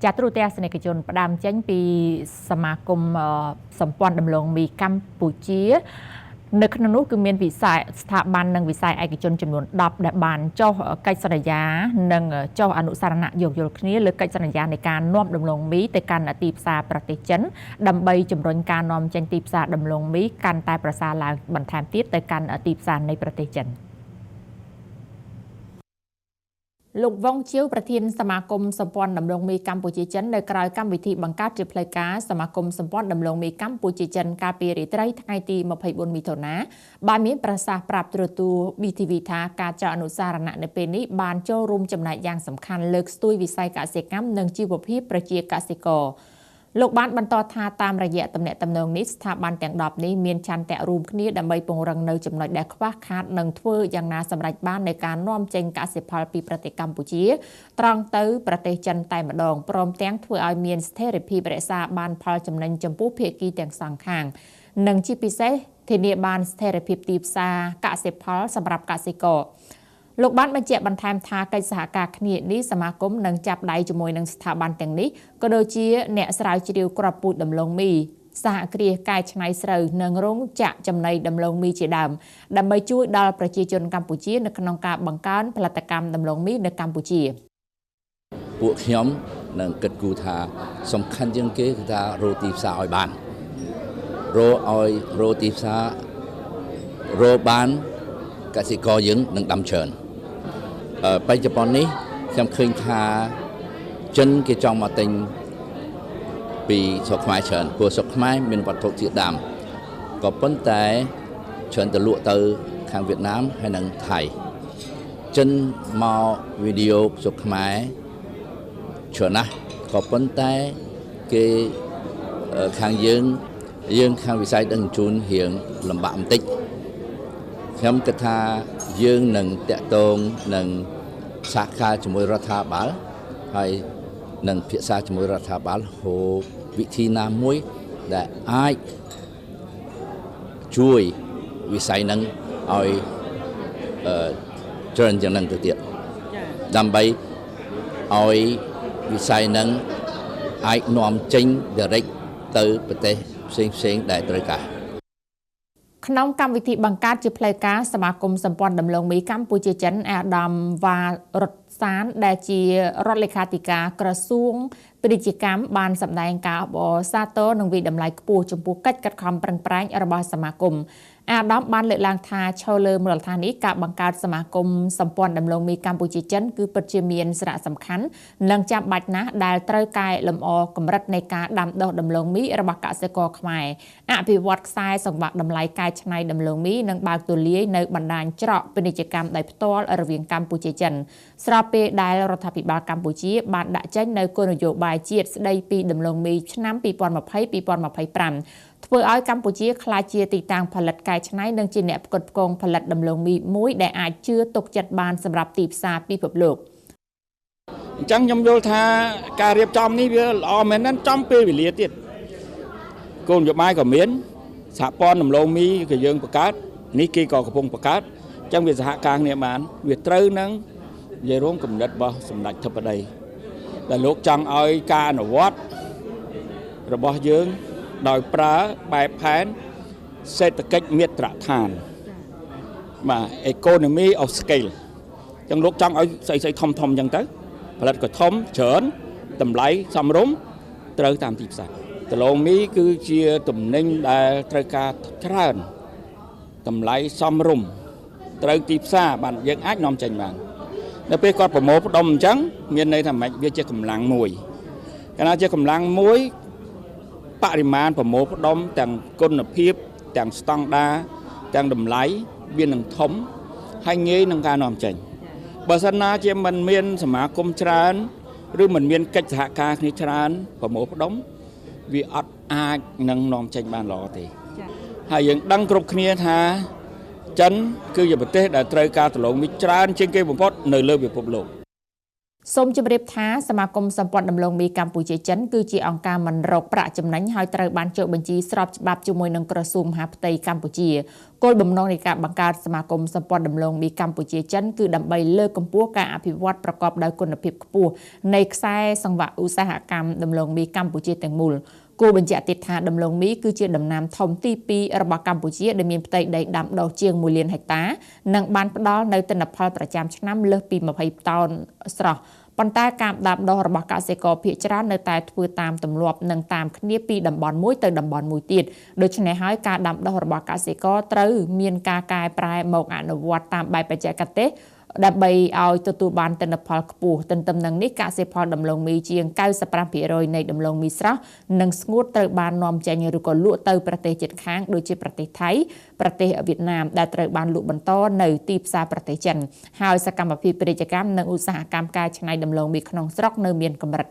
ចាត្រួតតែសនិកជនផ្ដាំចេញពីសមាគមសម្ព័ន្ធដំឡូងមីកម្ពុជានៅក្នុងនោះគឺមានវិស័យស្ថាប័ននិងវិស័យឯកជនចំនួន10ដែលបានចុះកិច្ចសន្យានិងចុះអនុសារណៈយោគយល់គ្នាលើកិច្ចសន្យានៃការនាំដំឡូងមីទៅកាន់ទីផ្សារប្រទេសចិនដើម្បីជំរុញការនាំចេញទីផ្សារដំឡូងមីកាន់តែប្រសើរឡើងបន្ថែមទៀតទៅកាន់ទីផ្សារនៃប្រទេសចិនលោកវងជាវប្រធានសមាគមសម្ព័ន្ធដំឡូងមីកម្ពុជាចិននៅក្រៅកម្មវិធីបង្កើតជាផ្លូវការសមាគមសម្ព័ន្ធដំឡូងមីកម្ពុជាចិនកាលពីរាត្រីថ្ងៃទី24មិថុនាបានមានប្រសាសន៍ប្រាប់ទូរទស្សន៍ BTV ថាការចុះអនុសារណៈនៅពេលនេះបានចូលរួមចំណែកយ៉ាងសំខាន់លើកស្ទួយវិស័យកសិកម្មនិងជីវភាពប្រជាកសិករលោកបានបន្តថាតាមរយៈទំនាក់ទំនងនេះស្ថាប័នទាំង10នេះមានឆន្ទៈរួមគ្នាដើម្បីពង្រឹងនៅចំណុចដែលខ្វះខាតនិងធ្វើយ៉ាងណាសម្រេចបាននៃការនាំចេញកសិផលពីប្រទេសកម្ពុជាត្រង់ទៅប្រទេសចិនតែម្ដងព្រមទាំងធ្វើឲ្យមានស្ថិរភាពរក្សាបានផលចំណេញចំពោះភាគីទាំងសងខាងនិងជាពិសេសធានាបានស្ថិរភាពទីផ្សារកសិផលសម្រាប់កសិករលោកបានបញ្ជាក់បន្ថែមថាកិច្ចសហការគ្នានេះសមាគមនឹងចាប់ដៃជាមួយនឹងស្ថាប័នទាំងនេះក៏ដូចជាអ្នកស្រាវជ្រាវគ្រាប់ពូជដំឡូងមីសហគ្រាសកែច្នៃស្រូវនិងរោងចក្រចំណីដំឡូងមីជាដើមដើម្បីជួយដល់ប្រជាជនកម្ពុជានៅក្នុងការបង្កើនផលិតកម្មដំឡូងមីនៅកម្ពុជាពួកខ្ញុំនឹងគិតគូរថាសំខាន់ជាងគេគឺថារកទីផ្សារឲ្យបានរកទីផ្សាររកបានកសិករយើងនឹងដាំច្រើនបច្ចុប្បន្ននេះខ្ញុំឃើញថាចិនគេចង់មកទិញពីស្រុកខ្មែរច្រើនព្រោះស្រុកខ្មែរមានវត្ថុធាតុដើមក៏ប៉ុន្តែច្រើនទៅលក់ទៅខាងវៀតណាមហើយនិងថៃចិនមកវីដេអូស្រុកខ្មែរច្រើនណាស់ក៏ប៉ុន្តែគេខាងយើងខាងវិស័យដឹកជញ្ជូនរៀងលំបាក់បន្តិចខ្ញុំគិតថាយើងនឹងតាក់ទងនឹងសហការជាមួយរដ្ឋាភិបាលហើយនឹងភាសាជាមួយរដ្ឋាភិបាលហៅវិធីណាមួយដែលអាចជួយវិស័យនឹងឲ្យច្រើនជាងនឹងទៅទៀតដើម្បីឲ្យវិស័យនឹងអាចនាំចេញ direct ទៅប្រទេសផ្សេងៗដែលត្រូវការក្នុងកម្មវិធីបង្កើតជាផ្លូវការសមាគមសម្ព័ន្ធដំឡូងមីកម្ពុជាចិនអាដាមវ៉ារតសានដែលជារដ្ឋលេខាធិការក្រសួងពាណិជ្ជកម្មបានសម្ដែងការអបអរសាទរនិងវិតម្លៃខ្ពស់ចំពោះកិច្ចខិតខំប្រឹងប្រែងរបស់សមាគមអាដាមបានលើកឡើងថាឈរលើមូលដ្ឋាននេះការបង្កើតសមាគមសម្ព័ន្ធដំឡូងមីកម្ពុជាចិនគឺពិតជាមានសារៈសំខាន់និងចាំបាច់ណាស់ដែលត្រូវកែលម្អកម្រិតនៃការដាំដុះដំឡូងមីរបស់កសិករខ្មែរអភិវឌ្ឍខ្សែសង្វាក់តម្លៃកែច្នៃដំឡូងមីនិងបើកទូលាយនៅបណ្ដាញច្រកពាណិជ្ជកម្មដោយផ្ទាល់រវាងកម្ពុជាចិនស្របពេលដែលរដ្ឋាភិបាលកម្ពុជាបានដាក់ចេញនូវគោលនយោបាយជាតិស្ដីពីដំឡូងមីឆ្នាំ2020-2025ធ្វើឲ្យកម្ពុជាក្លាយជាទីតាំងផលិតកែច្នៃនិងជាអ្នកផ្គត់ផ្គង់ផលិតដំឡូងមីមួយដែលអាចជឿទុកចិត្តបានសម្រាប់ទីផ្សារពិភពលោកអញ្ចឹងខ្ញុំយល់ថាការរៀបចំនេះវាល្អមែនណាស់ចំពេលវេលាទៀតគោលនយោបាយក៏មានសហព័ន្ធដំឡូងមីក៏យើងបង្កើតនេះគេក៏កំពុងបង្កើតអញ្ចឹងវាសហការគ្នាបានវាត្រូវនឹងនិយាយរួមគំនិតរបស់សម្ដេចធិបតីដែលលោកចង់ឲ្យការអនុវត្តរបស់យើងដោយប្រើបែបផែនសេដ្ឋកិច្ចមាត្រដ្ឋានបាទ economy of scale អញ្ចឹងលោកចង់ឲ្យស្អីធំអញ្ចឹងទៅផលិតក៏ធំច្រើនតម្លៃសមរម្យត្រូវតាមទីផ្សារដំឡូងមីគឺជាទំនិញដែលត្រូវការច្រើនតម្លៃសមរម្យត្រូវទីផ្សារបានយើងអាចនាំចេញបាននៅពេលគាត់ប្រមូលផ្ដុំអញ្ចឹងមានន័យថាម៉េចវាជាកម្លាំងមួយកាលណាជាកម្លាំងមួយបរិមាណប្រមូលផ្ដុំទាំងគុណភាពទាំងស្តង់ដារទាំងតម្លៃវានឹងធំហើយងាយនឹងការនាំចេញបើសិនណាជាមិនមានសមាគមច្រើនឬមិនមានកិច្ចសហការគ្នាច្រើនប្រមូលផ្ដុំវាអត់អាចនឹងនាំចេញបានល្អទេហើយយើងដឹងគ្រប់គ្នាថាចិនគឺជាប្រទេសដែលត្រូវការដំឡូងមីច្រើនជាងគេបំផុតនៅលើពិភពលោក សូមជម្រាបថាសមាគមសម្ព័ន្ធដំឡូងមីកម្ពុជាចិនគឺជាអង្គការមិនរកប្រាក់ចំណេញហើយត្រូវបានចុះបញ្ជីស្របច្បាប់ជាមួយនឹងក្រសួងមហាផ្ទៃកម្ពុជាគោលបំណងនៃការបង្កើតសមាគមសម្ព័ន្ធដំឡូងមីកម្ពុជាចិនគឺដើម្បីលើកកម្ពស់ការអភិវឌ្ឍប្រកបដោយគុណភាពខ្ពស់នៃខ្សែសង្វាក់ឧស្សាហកម្មដំឡូងមីកម្ពុជាទាំងមូលគួរបញ្ជាក់ទៀតថាដំឡូងមីគឺជាដំណាំធំទី2របស់កម្ពុជាដែលមានផ្ទៃដីដាំដុះជាង1លានហិកតានិងបានផ្ដល់នូវទិន្នផលប្រចាំឆ្នាំលើសពី20តោនស្រស់ប៉ុន្តែការដាំដុះរបស់កសិករភាគច្រើននៅតែធ្វើតាមទម្លាប់និងតាមគ្នាពីតំបន់មួយទៅតំបន់មួយទៀតដូច្នេះហើយការដាំដុះរបស់កសិករត្រូវមានការកែប្រែមកអនុវត្តតាមបែបបច្ចេកទេសដើម្បីឲ្យទទួលបានទិន្នផលខ្ពស់ទន្ទឹមនឹងនេះកសិផលដំឡូងមីជាង 95% នៃដំឡូងមីស្រស់និងស្ងួតត្រូវបាននាំចេញឬក៏លក់ទៅប្រទេសជិតខាងដូចជាប្រទេសថៃប្រទេសវៀតណាមដែលត្រូវបានលក់បន្តនៅទីផ្សារប្រទេសចិនហើយសកម្មភាពពាណិជ្ជកម្មនិងឧស្សាហកម្មកែច្នៃដំឡូងមីក្នុងស្រុកនៅមានកម្រិត